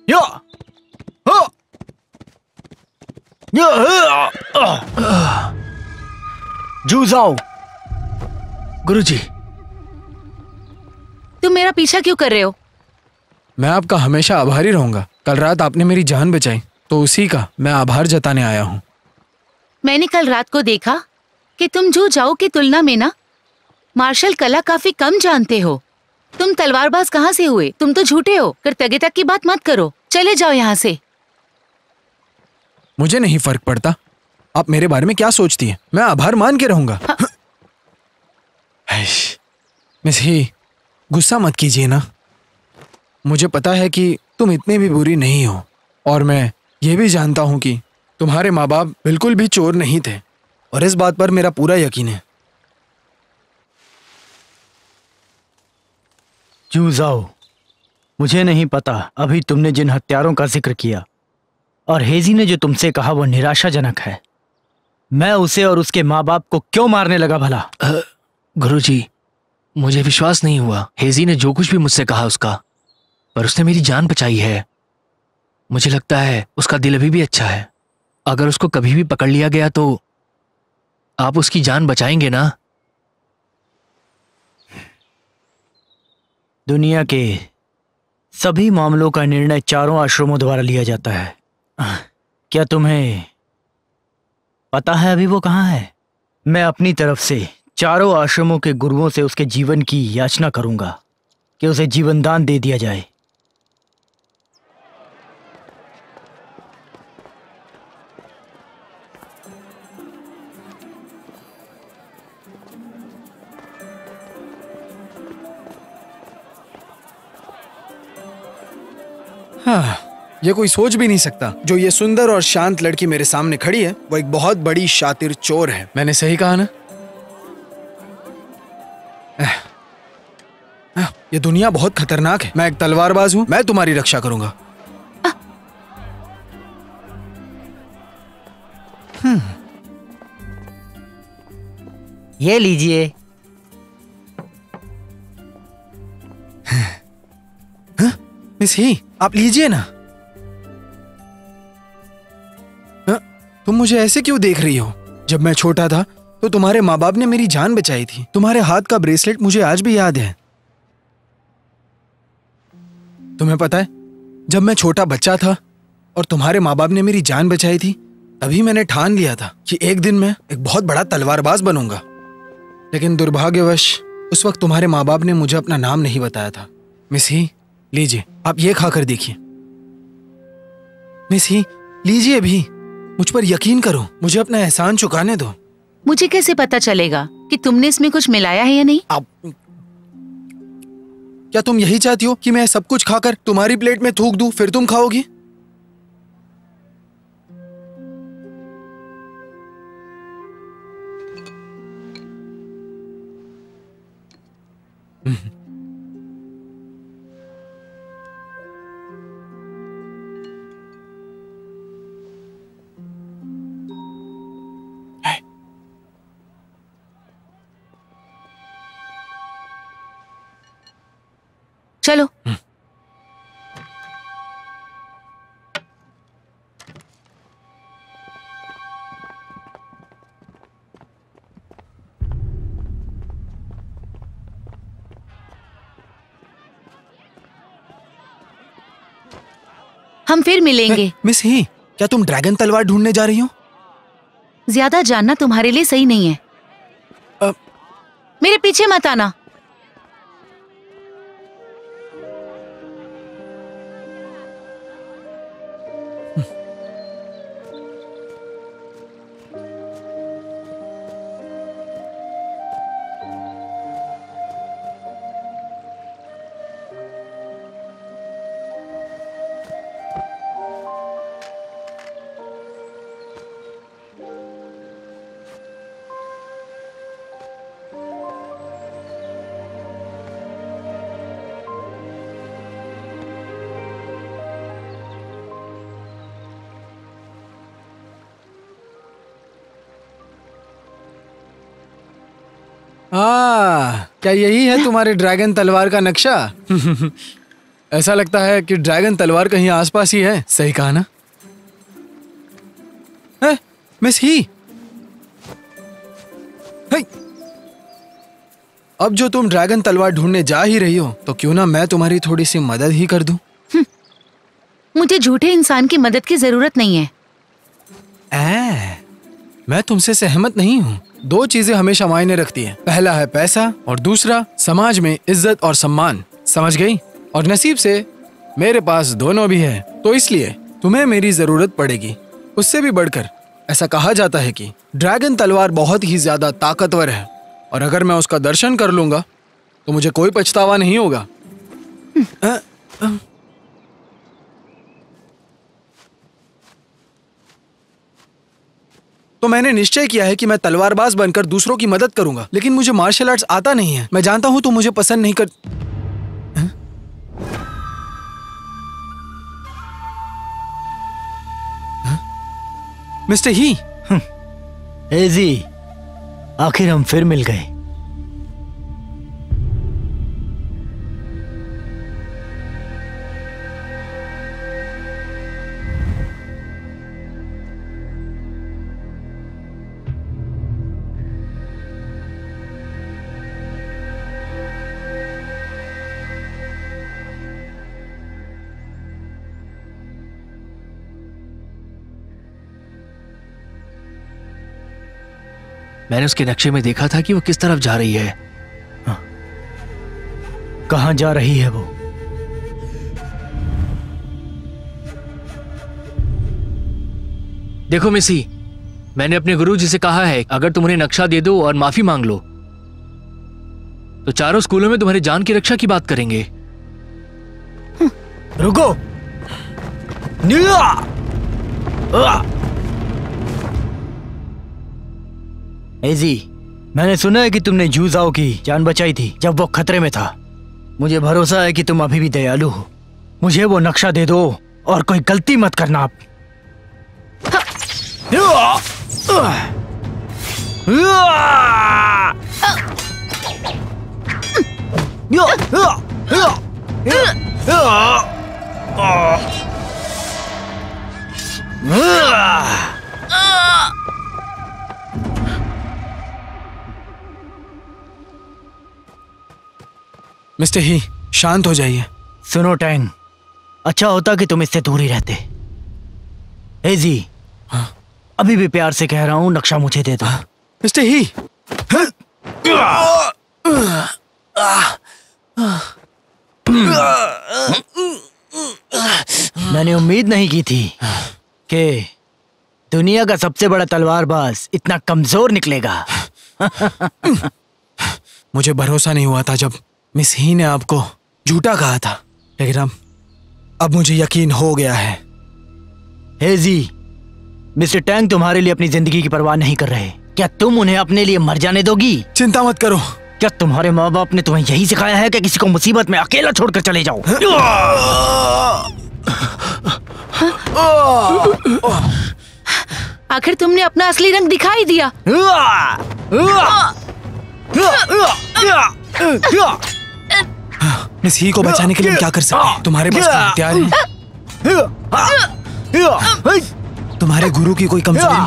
या हा या जू जाओ। गुरुजी, तुम मेरा पीछा क्यों कर रहे हो? मैं आपका हमेशा आभारी रहूंगा। कल रात आपने मेरी जान बचाई, तो उसी का मैं आभार जताने आया हूँ। मैंने कल रात को देखा कि तुम जू जाओ की तुलना में ना मार्शल कला काफी कम जानते हो। तुम तलवारबाज कहाँ से हुए? तुम तो झूठे हो। कृतज्ञता तक की बात मत करो, चले जाओ यहाँ से। मुझे नहीं फर्क पड़ता आप मेरे बारे में क्या सोचती है, मैं आभार मान के रहूंगा। हाँ। मिस ही, गुस्सा मत कीजिए ना। मुझे पता है कि तुम इतनी भी बुरी नहीं हो, और मैं ये भी जानता हूं कि तुम्हारे माँ बाप बिल्कुल भी चोर नहीं थे, और इस बात पर मेरा पूरा यकीन है। जू जाओ, मुझे नहीं पता अभी तुमने जिन हत्यारों का जिक्र किया और हेजी ने जो तुमसे कहा वो निराशाजनक है। मैं उसे और उसके माँ बाप को क्यों मारने लगा भला? गुरुजी, मुझे विश्वास नहीं हुआ हेजी ने जो कुछ भी मुझसे कहा उसका, पर उसने मेरी जान बचाई है। मुझे लगता है उसका दिल अभी भी अच्छा है। अगर उसको कभी भी पकड़ लिया गया तो आप उसकी जान बचाएंगे ना? दुनिया के सभी मामलों का निर्णय चारों आश्रमों द्वारा लिया जाता है। क्या तुम्हें पता है अभी वो कहाँ है? मैं अपनी तरफ से चारों आश्रमों के गुरुओं से उसके जीवन की याचना करूंगा कि उसे जीवन दान दे दिया जाए। हाँ, ये कोई सोच भी नहीं सकता जो ये सुंदर और शांत लड़की मेरे सामने खड़ी है वो एक बहुत बड़ी शातिर चोर है। मैंने सही कहा ना? ये दुनिया बहुत खतरनाक है। मैं एक तलवारबाज हूँ, मैं तुम्हारी रक्षा करूंगा। ये लीजिए। मिस ही, आप लीजिए ना। तुम मुझे ऐसे क्यों देख रही हो? जब मैं छोटा था तो तुम्हारे माँ बाप ने मेरी जान बचाई थी। तुम्हारे हाथ का ब्रेसलेट मुझे आज भी याद है। तुम्हें पता है, जब मैं छोटा बच्चा था और तुम्हारे माँ बाप ने मेरी जान बचाई थी, तभी मैंने ठान लिया था कि एक दिन मैं एक बहुत बड़ा तलवारबाज बनूंगा। लेकिन दुर्भाग्यवश उस वक्त तुम्हारे माँ बाप ने मुझे अपना नाम नहीं बताया था। मिस ही, लीजिए, आप ये खाकर देखिए। मिस ही, लीजिए भी। मुझ पर यकीन करो, मुझे अपना एहसान चुकाने दो। मुझे कैसे पता चलेगा कि तुमने इसमें कुछ मिलाया है या नहीं? आप क्या तुम यही चाहती हो कि मैं सब कुछ खाकर तुम्हारी प्लेट में थूक दूं, फिर तुम खाओगी? चलो। हम फिर मिलेंगे। मिस ही, क्या तुम ड्रैगन तलवार ढूंढने जा रही हो? ज्यादा जानना तुम्हारे लिए सही नहीं है। मेरे पीछे मत आना। क्या यही है तुम्हारे ड्रैगन तलवार का नक्शा? ऐसा लगता है कि ड्रैगन तलवार कहीं आसपास ही है। सही कहा ना? मिस ही, अब जो तुम ड्रैगन तलवार ढूंढने जा ही रही हो, तो क्यों ना मैं तुम्हारी थोड़ी सी मदद ही कर दूं? मुझे झूठे इंसान की मदद की जरूरत नहीं है। मैं तुमसे सहमत नहीं हूँ। दो चीजें हमेशा मायने रखती हैं। पहला है पैसा और दूसरा समाज में इज्जत और सम्मान। समझ गई? और नसीब से मेरे पास दोनों भी है, तो इसलिए तुम्हें मेरी जरूरत पड़ेगी। उससे भी बढ़कर ऐसा कहा जाता है कि ड्रैगन तलवार बहुत ही ज्यादा ताकतवर है, और अगर मैं उसका दर्शन कर लूंगा तो मुझे कोई पछतावा नहीं होगा। तो मैंने निश्चय किया है कि मैं तलवारबाज बनकर दूसरों की मदद करूंगा, लेकिन मुझे मार्शल आर्ट्स आता नहीं है। मैं जानता हूं तुम मुझे पसंद नहीं कर। मिस्टर ही, हेजी, आखिर हम फिर मिल गए। मैंने उसके नक्शे में देखा था कि वो किस तरफ जा रही है। कहां जा रही है वो? देखो मिसी, मैंने अपने गुरुजी से कहा है अगर तुम उन्हें नक्शा दे दो और माफी मांग लो तो चारों स्कूलों में तुम्हारी जान की रक्षा की बात करेंगे। रुको। एजी, मैंने सुना है कि तुमने जूजाओ की जान बचाई थी जब वो खतरे में था। मुझे भरोसा है कि तुम अभी भी दयालु हो। मुझे वो नक्शा दे दो और कोई गलती मत करना आप। मिस्टर ही, शांत हो जाइए। सुनो टैंग, अच्छा होता कि तुम इससे दूर ही रहते। एजी, अभी भी प्यार से कह रहा हूं, नक्शा मुझे दे दो। मिस्टर ही, मैंने उम्मीद नहीं की थी कि दुनिया का सबसे बड़ा तलवारबाज इतना कमजोर निकलेगा। मुझे भरोसा नहीं हुआ था जब मिस ही ने आपको झूठा कहा था, लेकिन अब मुझे यकीन हो गया है। हेजी, मिस्टर टैंग तुम्हारे लिए अपनी जिंदगी की परवाह नहीं कर रहे। क्या तुम उन्हें अपने लिए मर जाने दोगी? चिंता मत करो। क्या तुम्हारे माँ बाप ने तुम्हें यही सिखाया है कि किसी को मुसीबत में अकेला छोड़कर चले जाओ? आखिर तुमने अपना असली रंग दिखा ही दिया। मिस ही को बचाने के लिए हम क्या कर सकते हैं? तुम्हारे पास कोई हथियार है? तुम्हारे गुरु की कोई कमजोरी?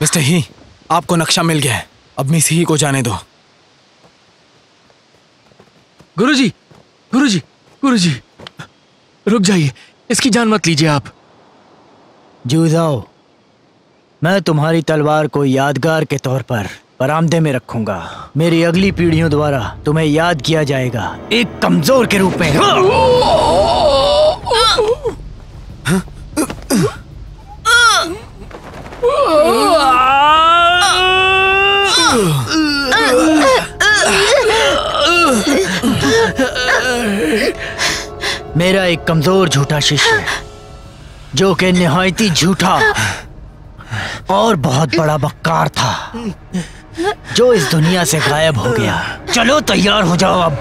मिस्टर ही, आपको नक्शा मिल गया है। अब मिस ही को जाने दो। गुरुजी, गुरुजी, गुरुजी, रुक जाइए, इसकी जान मत लीजिए आप। जूजाओ, मैं तुम्हारी तलवार को यादगार के तौर पर बरामदे में रखूंगा। मेरी अगली पीढ़ियों द्वारा तुम्हें याद किया जाएगा एक कमजोर के रूप में। मेरा एक कमजोर झूठा शिष्य है जो कि निहायती झूठा और बहुत बड़ा बक्कार था जो इस दुनिया से गायब हो गया। चलो तैयार हो जाओ अब।